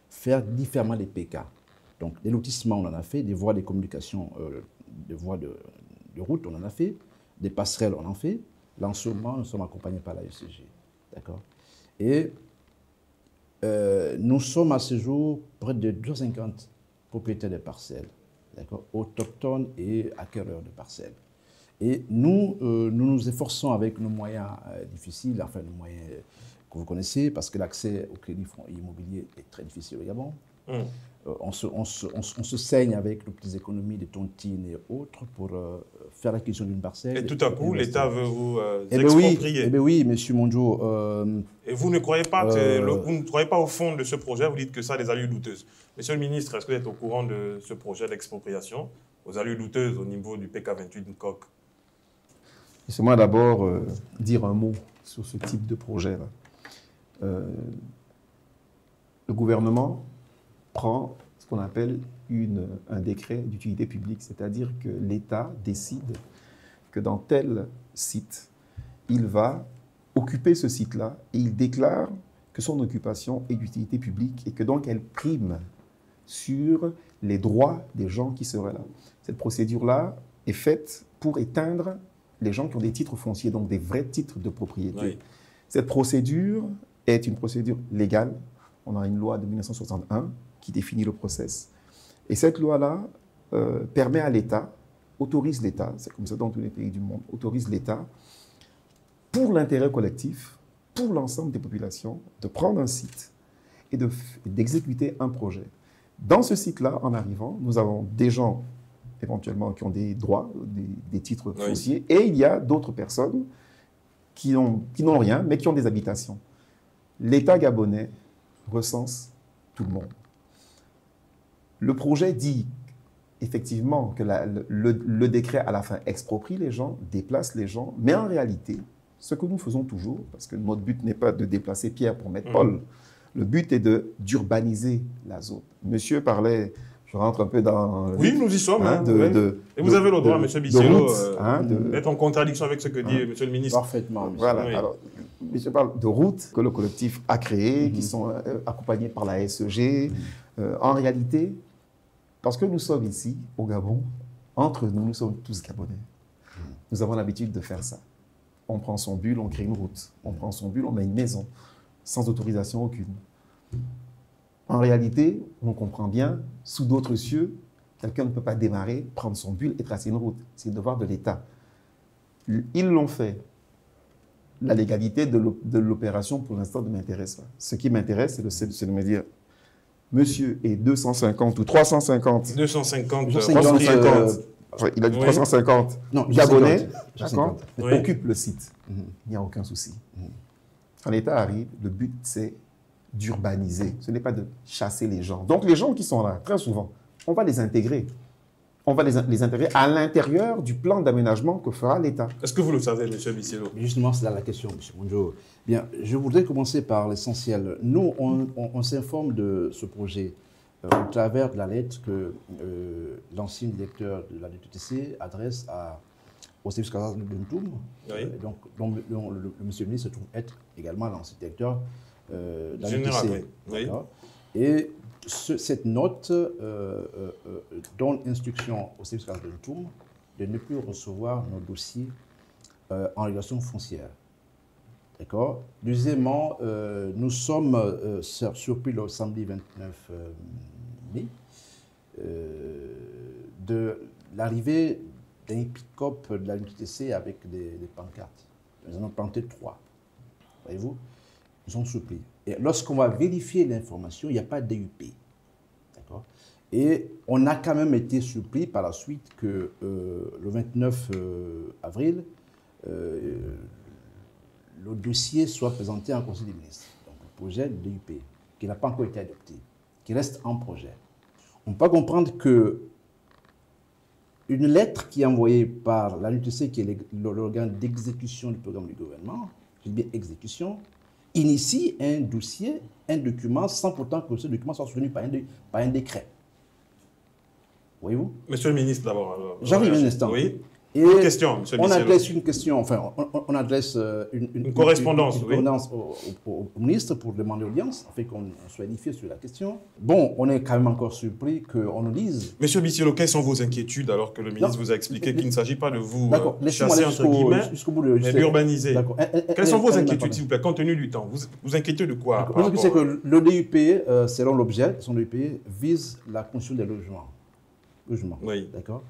Faire différemment des PK. Donc, des lotissements, on en a fait. Des voies de communication, des voies de route, on en a fait. Des passerelles, on en fait. Là, en ce moment, nous sommes accompagnés par la ECG. D'accord? Et nous sommes à ce jour près de 250 propriétaires de parcelles, d'accord, autochtones et acquéreurs de parcelles. Et nous nous efforçons avec nos moyens difficiles, enfin nos moyens que vous connaissez, parce que l'accès au crédit immobilier est très difficile au Gabon. On se saigne avec nos petites économies de tontines et autres pour faire l'acquisition d'une parcelle. Et tout à coup, l'État veut vous exproprier. Eh bien oui, monsieur Monjo. Et vous ne croyez pas, vous ne croyez pas au fond de ce projet, vous dites que ça a des allures douteuses. Monsieur le ministre, est-ce que vous êtes au courant de ce projet d'expropriation aux allures douteuses au niveau du PK28 Nkoc? Laissez-moi d'abord dire un mot sur ce type de projet-là. Le gouvernement prend ce qu'on appelle un décret d'utilité publique, c'est-à-dire que l'État décide que dans tel site, il va occuper ce site-là et il déclare que son occupation est d'utilité publique et que donc elle prime sur les droits des gens qui seraient là. Cette procédure-là est faite pour éteindre les gens qui ont des titres fonciers, donc des vrais titres de propriété. Oui. Cette procédure est une procédure légale. On a une loi de 1961 qui définit le process. Et cette loi-là permet à l'État, autorise l'État, c'est comme ça dans tous les pays du monde, autorise l'État, pour l'intérêt collectif, pour l'ensemble des populations, de prendre un site et d'exécuter un projet. Dans ce site-là, en arrivant, nous avons des gens éventuellement qui ont des droits, des titres fonciers, et il y a d'autres personnes qui n'ont rien, mais qui ont des habitations. L'État gabonais recense tout le monde. Le projet dit effectivement que le décret à la fin exproprie les gens, déplace les gens, mais en réalité, ce que nous faisons toujours, parce que notre but n'est pas de déplacer Pierre pour mettre Paul, le but est d'urbaniser la zone. Monsieur parlait, je rentre un peu dans... Oui, nous y sommes. Et vous avez le droit, monsieur Bisselo, d'être en contradiction avec ce que dit monsieur le ministre. Parfaitement. Monsieur. Voilà. Oui. Alors, monsieur parle de routes que le collectif a créées, qui sont accompagnées par la SEG. En réalité, parce que nous sommes ici, au Gabon, entre nous, nous sommes tous Gabonais. Nous avons l'habitude de faire ça. On prend son bulle, on crée une route. On prend son bulle, on met une maison, sans autorisation aucune. En réalité, on comprend bien, sous d'autres cieux, quelqu'un ne peut pas démarrer, prendre son bulle et tracer une route. C'est le devoir de l'État. Ils l'ont fait. La légalité de l'opération, pour l'instant, ne m'intéresse pas. Ce qui m'intéresse, c'est de me dire, monsieur est 250 ou 350. 250. Il a dit 350 Gabonais, occupe le site. Il n'y a aucun souci. Quand l'État arrive, le but, c'est d'urbaniser. Ce n'est pas de chasser les gens. Donc, les gens qui sont là, très souvent, on va les intégrer. On va les intégrer à l'intérieur du plan d'aménagement que fera l'État. Est-ce que vous le savez, M. Bisselo? Justement, c'est là la question, M. Monjo. Bien, je voudrais commencer par l'essentiel. Nous, on s'informe de ce projet au travers de la lettre que l'ancien directeur de la DTTC adresse au service cadastre de Ntoum. Donc, le monsieur le ministre se trouve être également l'ancien directeur de la DTTC. Et cette note donne instruction au service cadastre de Ntoum de ne plus recevoir nos dossiers en régulation foncière. D'accord. Deuxièmement, nous sommes surpris le samedi 29 mai de l'arrivée d'un pick-up de la UTC avec des pancartes. Nous en avons planté 3. Voyez-vous, nous sommes surpris. Et lorsqu'on va vérifier l'information, il n'y a pas de DUP. D'accord. Et on a quand même été surpris par la suite que le 29 avril, le dossier soit présenté en Conseil des ministres. Donc le projet de DUP, qui n'a pas encore été adopté, qui reste en projet. On peut comprendre que une lettre qui est envoyée par la l'UTC, qui est l'organe d'exécution du programme du gouvernement, je dis bien exécution, initie un dossier, un document, sans pourtant que ce document soit soutenu par un décret. Voyez-vous? Monsieur le ministre, d'abord. J'arrive un instant. Oui. Et une question, monsieur le on ministre. adresse une question, enfin, on adresse une correspondance, une correspondance au ministre pour demander audience, afin qu'on soit édifié sur la question. Bon, on est quand même encore surpris qu'on nous dise... Monsieur Bissielo, quelles sont vos inquiétudes alors que le ministre vous a expliqué qu'il ne s'agit pas de vous chasser entre guillemets, mais d'urbaniser? Quelles sont vos inquiétudes, s'il vous plaît, compte tenu du temps? Vous inquiétez de quoi? Ce que c'est que le DUP, selon l'objet, son DUP vise la construction des logements. Oui. D'accord.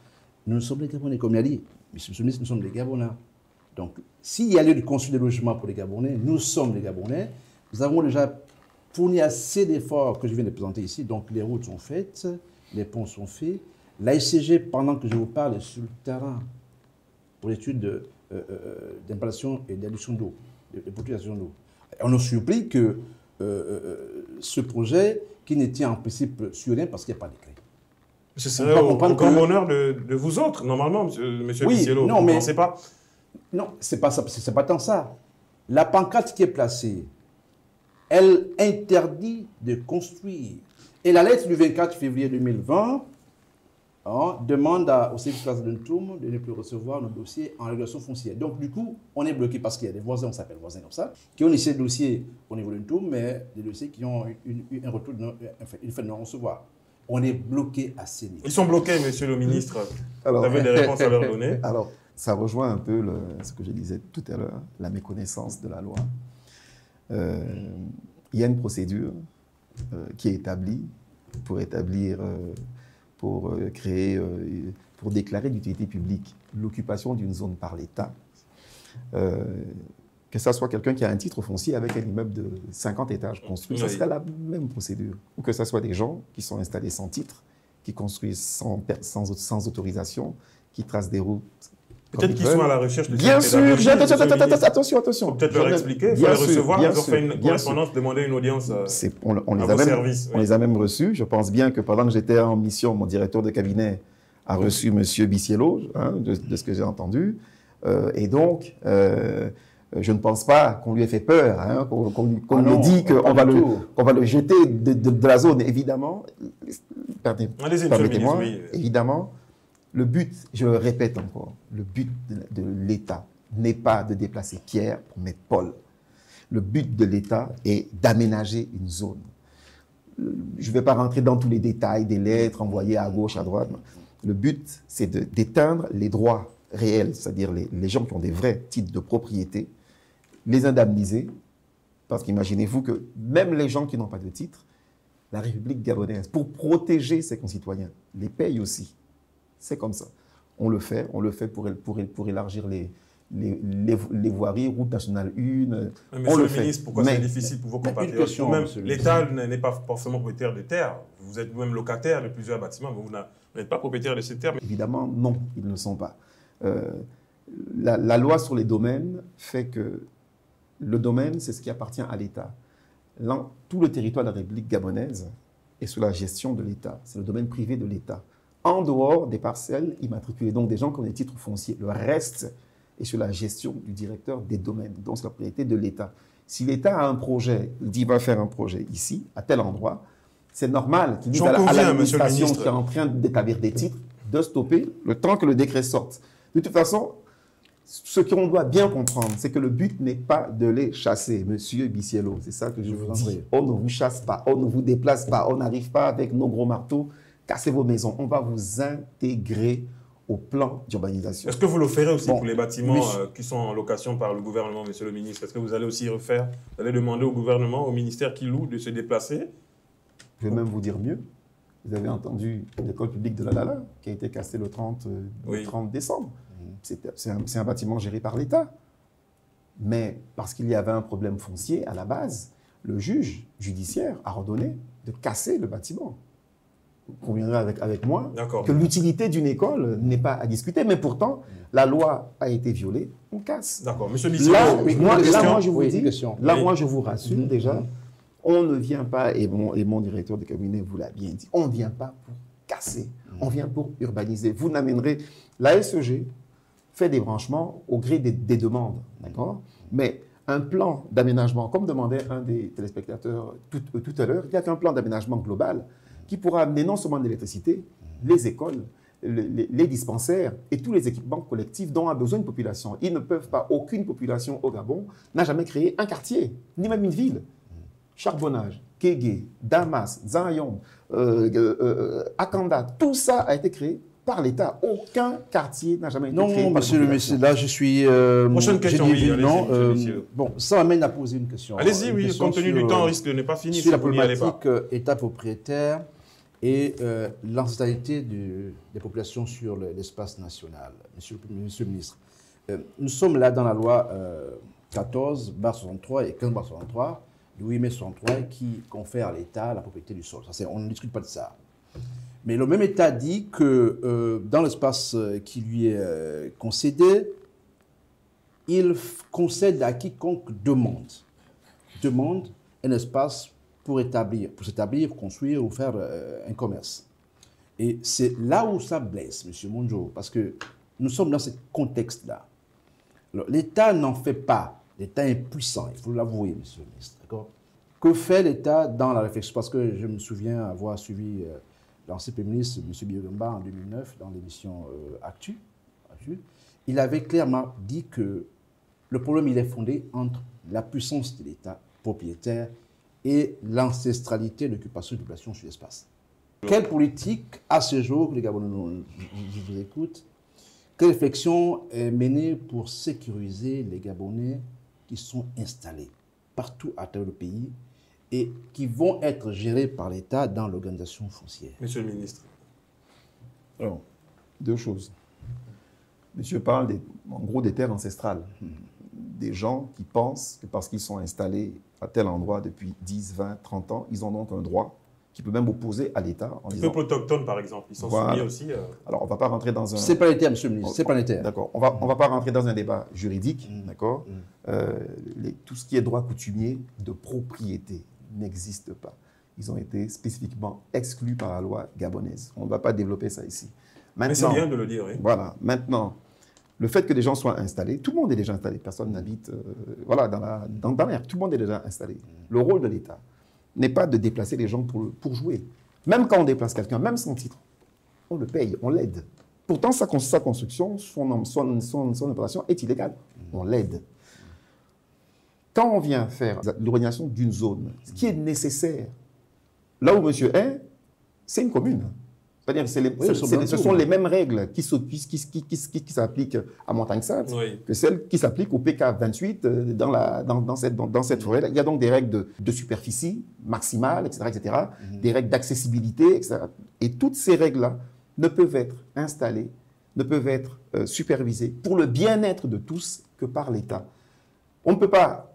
Nous sommes des Gabonais, comme il a dit, monsieur le ministre, nous sommes des Gabonais. Donc, s'il y a lieu de construire des logements pour les Gabonais, nous sommes des Gabonais. Nous avons déjà fourni assez d'efforts que je viens de présenter ici. Donc, les routes sont faites, les ponts sont faits. L'AICG, pendant que je vous parle, est sur le terrain pour l'étude d'implantation et d'adduction d'eau, de population d'eau. On a surpris que ce projet, qui ne tient en principe sur rien parce qu'il n'y a pas de décret. Ce serait au grand bonheur de vous autres, normalement, monsieur Bissielo. Non, mais... pensez pas? Non, c'est pas tant ça. La pancarte qui est placée, elle interdit de construire. Et la lettre du 24 février 2020 demande au service de Ntoum de ne plus recevoir nos dossiers en régulation foncière. Donc, du coup, on est bloqué parce qu'il y a des voisins, on s'appelle voisins comme ça, qui ont laissé des dossiers au niveau de Ntoum, mais des dossiers qui ont eu un retour, une fait de non-recevoir. On est bloqué à ces niveaux. Ils sont bloqués, monsieur le ministre. Vous avez des réponses à leur donner? Alors, ça rejoint un peu ce que je disais tout à l'heure, la méconnaissance de la loi. Il y a une procédure qui est établie pour déclarer d'utilité publique l'occupation d'une zone par l'État. Que ce soit quelqu'un qui a un titre foncier avec un immeuble de 50 étages construit, ça serait la même procédure. Ou que ce soit des gens qui sont installés sans titre, qui construisent sans autorisation, qui tracent des routes. Peut-être qu'ils sont à la recherche de... Bien sûr, attention. Peut-être leur expliquer, il faut les recevoir, ils ont fait une correspondance, demander une audience on les a même reçus. Je pense bien que pendant que j'étais en mission, mon directeur de cabinet a reçu M. Bissielo, de ce que j'ai entendu. Et donc... je ne pense pas qu'on lui ait fait peur, qu'on lui ait dit qu'on va le jeter de la zone. Évidemment, permettez-moi, évidemment, le but, je le répète encore, le but de l'État n'est pas de déplacer Pierre pour mettre Paul. Le but de l'État est d'aménager une zone. Je ne vais pas rentrer dans tous les détails des lettres envoyées à gauche, à droite. Le but, c'est d'éteindre les droits réels, c'est-à-dire les gens qui ont des vrais titres de propriété, les indemniser, parce qu'imaginez-vous que même les gens qui n'ont pas de titre, la République gabonaise, pour protéger ses concitoyens, les paye aussi. C'est comme ça. On le fait pour élargir les voiries, route nationale 1. Monsieur le ministre, pourquoi c'est difficile pour vos compatriotes? L'État n'est pas forcément propriétaire des terres. Vous êtes vous-même locataire de plusieurs bâtiments, mais vous n'êtes pas propriétaire de ces terres. Évidemment, non, ils ne le sont pas. La loi sur les domaines fait que le domaine, c'est ce qui appartient à l'État. Tout le territoire de la République gabonaise est sous la gestion de l'État. C'est le domaine privé de l'État. En dehors des parcelles immatriculées, donc des gens qui ont des titres fonciers. Le reste est sous la gestion du directeur des domaines. Donc c'est la propriété de l'État. Si l'État a un projet, il dit qu'il va faire un projet ici, à tel endroit, c'est normal qu'il dise à l'administration qui est en train d'établir des titres de stopper le temps que le décret sorte. De toute façon, ce qu'on doit bien comprendre, c'est que le but n'est pas de les chasser, monsieur Bissielo. C'est ça que je vous dis. On ne vous chasse pas, on ne vous déplace pas, on n'arrive pas avec nos gros marteaux, casser vos maisons. On va vous intégrer au plan d'urbanisation. Est-ce que vous le ferez aussi pour les bâtiments qui sont en location par le gouvernement, monsieur le ministre? Est-ce que vous allez aussi refaire, vous allez demander au gouvernement, au ministère qui loue, de se déplacer? Je vais même vous dire mieux. Vous avez entendu l'école publique de la Lala qui a été cassée le 30 décembre. C'est un bâtiment géré par l'État. Mais parce qu'il y avait un problème foncier à la base, le juge judiciaire a ordonné de casser le bâtiment. Vous conviendrez avec moi que l'utilité d'une école n'est pas à discuter, mais pourtant, la loi a été violée, on casse. D'accord. Monsieur Bissielo, moi, je vous rassure déjà, on ne vient pas, et mon directeur de cabinet vous l'a bien dit, on ne vient pas pour assez. On vient pour urbaniser. Vous n'amènerez... La SEG fait des branchements au gré des demandes, d'accord? Mais un plan d'aménagement, comme demandait un des téléspectateurs tout à l'heure, il n'y a qu'un plan d'aménagement global qui pourra amener non seulement de l'électricité, les écoles, les dispensaires et tous les équipements collectifs dont a besoin une population. Ils ne peuvent pas, aucune population au Gabon n'a jamais créé un quartier, ni même une ville. Charbonnage, Kégué, Damas, Zayon, Akanda, tout ça a été créé par l'État. Aucun quartier n'a jamais été créé par l'État. Non, monsieur le ministre, là je suis... Prochaine question, oui, bon, ça m'amène à poser une question. Allez-y, oui, compte tenu du temps, on risque de ne pas finir sur la problématique État propriétaire et l'ancestralité des populations sur l'espace national. Monsieur le ministre, nous sommes là dans la loi 14/63 et 15/63 du 8 mai 63 qui confère à l'État la propriété du sol. Ça, on ne discute pas de ça. Mais le même État dit que dans l'espace qui lui est concédé, il concède à quiconque demande un espace pour s'établir, pour construire ou faire un commerce. Et c'est là où ça blesse, M. Monjo, parce que nous sommes dans ce contexte-là. L'État n'en fait pas. L'État est impuissant, il faut l'avouer, M. le ministre. Que fait l'État dans la réflexion? Parce que je me souviens avoir suivi l'ancien Premier ministre, M. Biogamba, en 2009, dans l'émission Actu. Il avait clairement dit que le problème, il est fondé entre la puissance de l'État propriétaire et l'ancestralité de l'occupation de population sur l'espace. Quelle politique, à ce jour, les Gabonais, je vous écoute, quelle réflexion est menée pour sécuriser les Gabonais qui sont installés partout à travers le pays et qui vont être gérés par l'État dans l'organisation foncière? Monsieur le ministre. Alors, deux choses. Monsieur parle en gros des terres ancestrales. Des gens qui pensent que parce qu'ils sont installés à tel endroit depuis 10, 20, 30 ans, ils en ont un droit qui peut même opposer à l'État. Les peuples autochtones, par exemple, ils sont soumis aussi. Alors, on ne va pas rentrer dans un... C'est planétaire, monsieur le ministre, c'est planétaire. D'accord. On va pas rentrer dans un débat juridique, d'accord. Tout ce qui est droit coutumier de propriété n'existe pas. Ils ont été spécifiquement exclus par la loi gabonaise. On ne va pas développer ça ici. Maintenant, mais c'est bien de le dire, oui. Voilà. Maintenant, le fait que des gens soient installés, tout le monde est déjà installé. Personne n'habite dans l'air. Tout le monde est déjà installé. Le rôle de l'État n'est pas de déplacer les gens pour jouer. Même quand on déplace quelqu'un, même sans titre, on le paye, on l'aide. Pourtant, sa construction, son opération est illégale. On l'aide. Quand on vient faire l'urbanisation d'une zone, ce qui est nécessaire, là où monsieur est, c'est une commune. C'est-à-dire que ce sont les mêmes règles qui s'appliquent à Montagne-Sainte que celles qui s'appliquent au PK 28 dans cette forêt. Il y a donc des règles de superficie maximale, etc. Des règles d'accessibilité, etc. Et toutes ces règles-là ne peuvent être installées, ne peuvent être supervisées pour le bien-être de tous que par l'État. On ne peut pas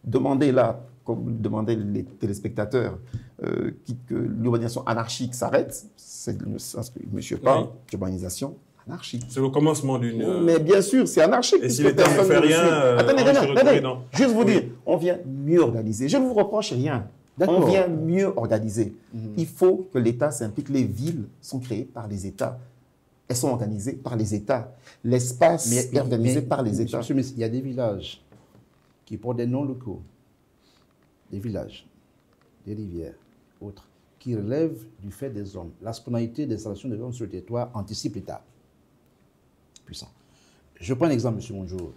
demander là, comme demandaient les téléspectateurs, que l'urbanisation anarchique s'arrête. C'est ce que monsieur parle, urbanisation anarchique. C'est le commencement d'une... Mais bien sûr, c'est anarchique. Et si l'État ne fait rien... Attendez, juste vous dire, on vient mieux organiser. Je ne vous reproche rien. On vient mieux organiser. Il faut que l'État s'implique. Les villes sont créées par les États. Elles sont organisées par les États. L'espace est organisé par les États. Monsieur, il y a des villages qui portent des noms locaux. Des villages, des rivières, autres, qui relèvent du fait des hommes. La spontanéité d'installation des hommes sur le territoire anticipe l'État. Puissant. Je prends un exemple, M. Monjo.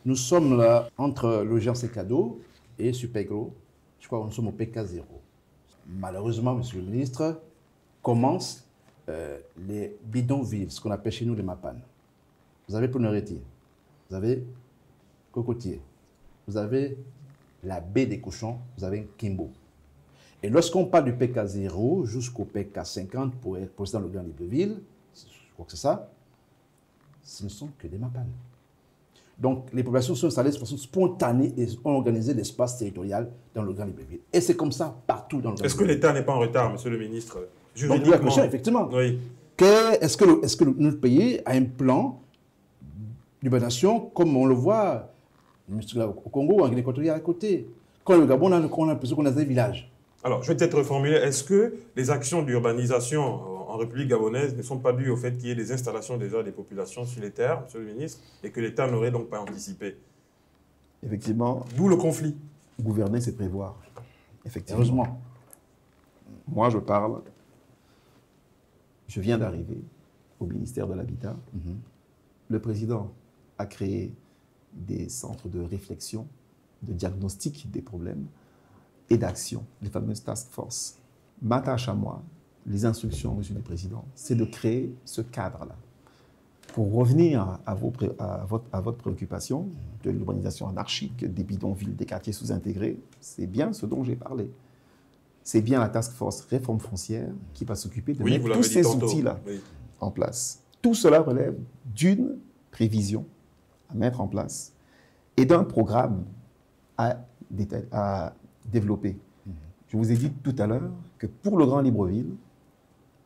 Nous sommes là entre le géant Secado et Supergro. Je crois que nous sommes au PK0. Malheureusement, M. le ministre, commencent les bidonvilles, ce qu'on appelle chez nous les mapanes. Vous avez Ponereti, vous avez Cocotier, vous avez la baie des cochons, vous avez Kimbo. Et lorsqu'on parle du PK0 jusqu'au PK50 pour être dans le Grand Libreville, je crois que c'est ça, ce ne sont que des mapanes. Donc, les populations sont installées de façon spontanée et ont organisé l'espace territorial dans le Grand Libreville. Et c'est comme ça partout dans le Grand Libreville. Est-ce que l'État n'est pas en retard, monsieur le ministre, juridiquement? Donc, la question, effectivement. Oui. Est-ce que notre pays a un plan d'urbanisation comme on le voit au Congo, en Guinée équatoriale à côté? Quand le Gabon, on a l'impression qu'on a des villages. Alors, je vais peut-être reformuler. Est-ce que les actions d'urbanisation en République gabonaise ne sont pas dues au fait qu'il y ait des installations déjà des populations sur les terres, monsieur le ministre, et que l'État n'aurait donc pas anticipé. Effectivement. D'où le conflit. Gouverner, c'est prévoir. Effectivement. Heureusement. Moi, je viens d'arriver au ministère de l'Habitat. Le président a créé des centres de réflexion, de diagnostic des problèmes et d'action, les fameuses task force. Ma tâche à moi, les instructions, monsieur le président, c'est de créer ce cadre-là. Pour revenir à votre préoccupation de l'urbanisation anarchique, des bidonvilles, des quartiers sous-intégrés, c'est bien ce dont j'ai parlé. C'est bien la task force réforme foncière qui va s'occuper de mettre tous ces outils-là en place. Tout cela relève d'une prévision à mettre en place et d'un programme à développer. Je vous ai dit tout à l'heure que pour le Grand Libreville,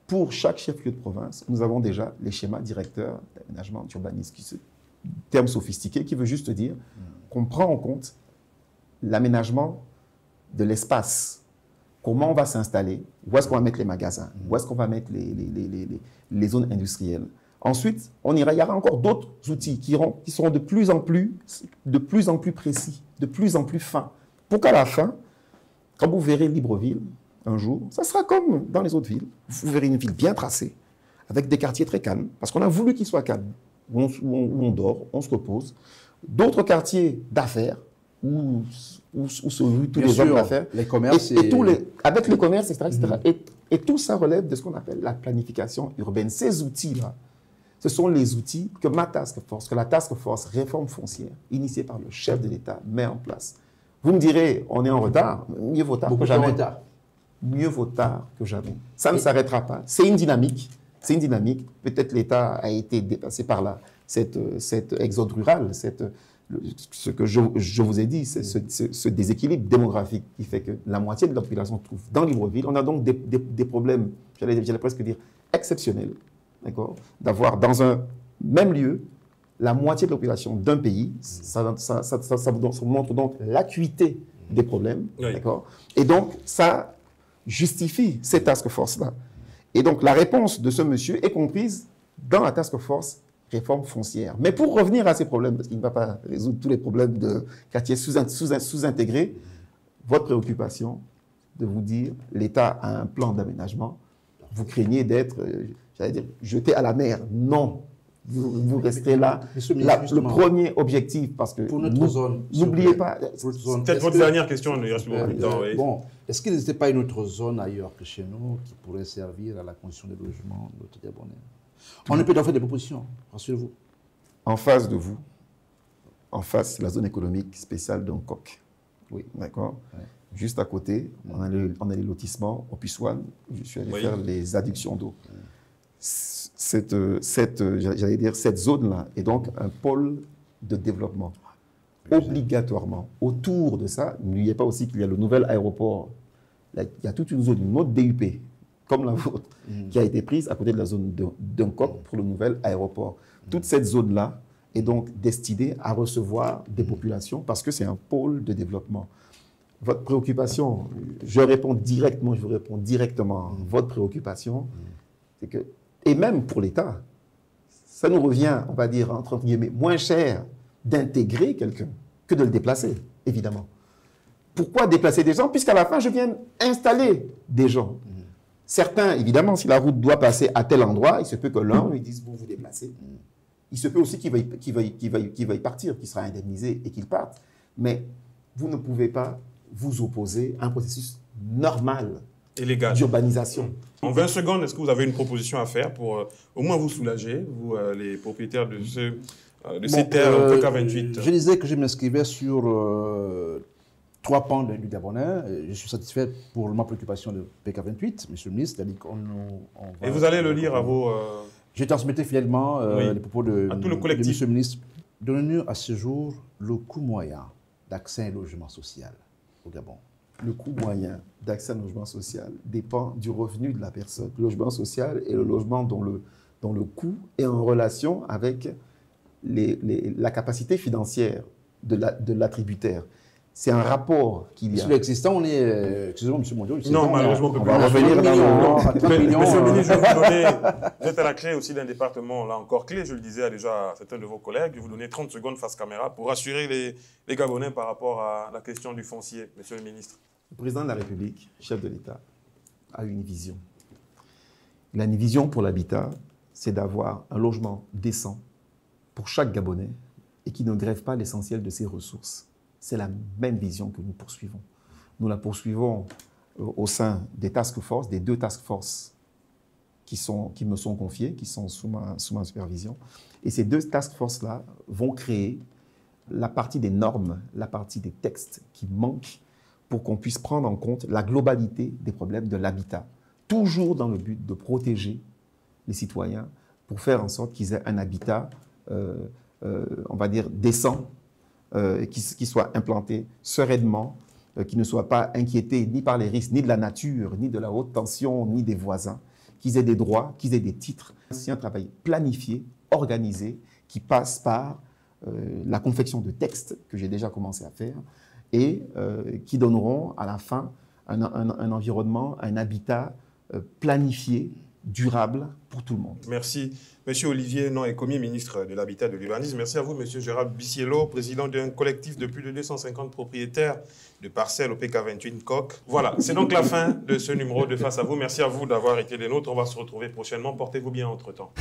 pour chaque chef-lieu de province, nous avons déjà les schémas directeurs d'aménagement, d'urbanisme, terme sophistiqué qui veut juste dire qu'on prend en compte l'aménagement de l'espace. Comment on va s'installer, où est-ce qu'on va mettre les magasins, où est-ce qu'on va mettre les zones industrielles. Ensuite, il y aura encore d'autres outils qui seront de plus en plus précis, de plus en plus fins. Pour qu'à la fin, quand vous verrez Libreville, un jour, ça sera comme dans les autres villes. Vous verrez une ville bien tracée, avec des quartiers très calmes, parce qu'on a voulu qu'ils soient calmes, où on dort, on se repose. D'autres quartiers d'affaires, où se jouent tous les hommes d'affaires. Les commerces avec les commerces, etc. Et tout ça relève de ce qu'on appelle la planification urbaine. Ces outils-là, ce sont les outils que la task force réforme foncière, initiée par le chef de l'État, met en place. Vous me direz, on est en retard, mieux vaut tard que jamais. Mieux vaut tard que jamais. Ça ne s'arrêtera pas. C'est une dynamique. Peut-être l'État a été dépassé par là. Cet exode rural, ce que je vous ai dit, c'est ce déséquilibre démographique qui fait que la moitié de la population se trouve dans Libreville. On a donc des problèmes, j'allais presque dire, exceptionnels, d'accord, d'avoir dans un même lieu la moitié de la population d'un pays. Ça vous montre donc l'acuité des problèmes, d'accord. Et donc, ça justifie ces task force-là. Et donc, la réponse de ce monsieur est comprise dans la task force réforme foncière. Mais pour revenir à ces problèmes, parce qu'il ne va pas résoudre tous les problèmes de quartiers sous-intégrés, votre préoccupation de vous dire l'État a un plan d'aménagement, vous craignez d'être, j'allais dire, jeté à la mer. Non. Vous restez là. Le premier objectif, parce que pour notre zone, n'oubliez pas. Peut-être votre dernière question, il reste beaucoup de temps. Bon, est-ce qu'il n'existe pas une autre zone ailleurs que chez nous qui pourrait servir à la construction des logements de notre Gabonais? On peut en faire des propositions, rassurez-vous. En face de vous, en face, c'est la zone économique spéciale d'Ongkok. Oui, d'accord. Ouais. Juste à côté, on a les lotissements au Puiswan, où je suis allé faire les adductions d'eau. Cette zone-là est donc un pôle de développement. Obligatoirement. Autour de ça, n'oubliez pas aussi qu'il y a le nouvel aéroport. Il y a toute une zone, une autre DUP, comme la vôtre, qui a été prise à côté de la zone d'Ongkok pour le nouvel aéroport. Toute cette zone-là est donc destinée à recevoir des populations parce que c'est un pôle de développement. Votre préoccupation, je vous réponds directement. Votre préoccupation, c'est que, et même pour l'État, ça nous revient, on va dire, entre guillemets, moins cher d'intégrer quelqu'un que de le déplacer, évidemment. Pourquoi déplacer des gens? Puisqu'à la fin, je viens installer des gens. Certains, évidemment, si la route doit passer à tel endroit, il se peut que l'un lui dise, vous vous déplacez. Il se peut aussi qu'il veuille partir, qu'il sera indemnisé et qu'il parte. Mais vous ne pouvez pas vous opposer à un processus normal d'urbanisation. En 20 secondes, est-ce que vous avez une proposition à faire pour au moins vous soulager, vous, les propriétaires de ces terres PK28? Je disais que je m'inscrivais sur 3 pans du Gabonais. Je suis satisfait pour ma préoccupation de PK28, monsieur le ministre. Et vous allez le lire à vos... Je transmettais fidèlement les propos de tout le collectif. monsieur le ministre. Donnez-nous à ce jour le coût moyen d'accès à un logement social au Gabon. Le coût moyen d'accès à un logement social dépend du revenu de la personne. Le logement social est le logement dont le coût est en relation avec la capacité financière de l'attributaire. C'est un rapport qu'il y a. Sur l'existant, on est... Excusez-moi, M. Mondjo. Non, malheureusement, on peut plus. On va revenir dans Monsieur le ministre, je vais vous donner... Vous êtes à la clé aussi d'un département, là encore clé, je le disais déjà à certains de vos collègues. Je vais vous donner 30 secondes face caméra pour rassurer les Gabonais par rapport à la question du foncier, monsieur le ministre. Le président de la République, chef de l'État, a une vision. Il a une vision pour l'habitat, c'est d'avoir un logement décent pour chaque Gabonais et qui ne grève pas l'essentiel de ses ressources. C'est la même vision que nous poursuivons. Nous la poursuivons au sein des task force, des 2 task force qui me sont confiées, qui sont sous ma supervision. Et ces 2 task force-là vont créer la partie des normes, la partie des textes qui manquent pour qu'on puisse prendre en compte la globalité des problèmes de l'habitat, toujours dans le but de protéger les citoyens pour faire en sorte qu'ils aient un habitat, on va dire, décent, qui soit implanté sereinement, qui ne soit pas inquiété ni par les risques, ni de la nature, ni de la haute tension, ni des voisins, qu'ils aient des droits, qu'ils aient des titres. C'est un travail planifié, organisé, qui passe par la confection de textes que j'ai déjà commencé à faire et qui donneront à la fin un environnement, un habitat planifié, durable pour tout le monde. Merci. Monsieur Olivier Non-Ekomi, ministre de l'Habitat et de l'Urbanisme. Merci à vous, monsieur Gérald Bissiello, président d'un collectif de plus de 250 propriétaires de parcelles au PK28 Coq. Voilà, c'est donc la fin de ce numéro de Face à vous. Merci à vous d'avoir été des nôtres. On va se retrouver prochainement. Portez-vous bien entre-temps.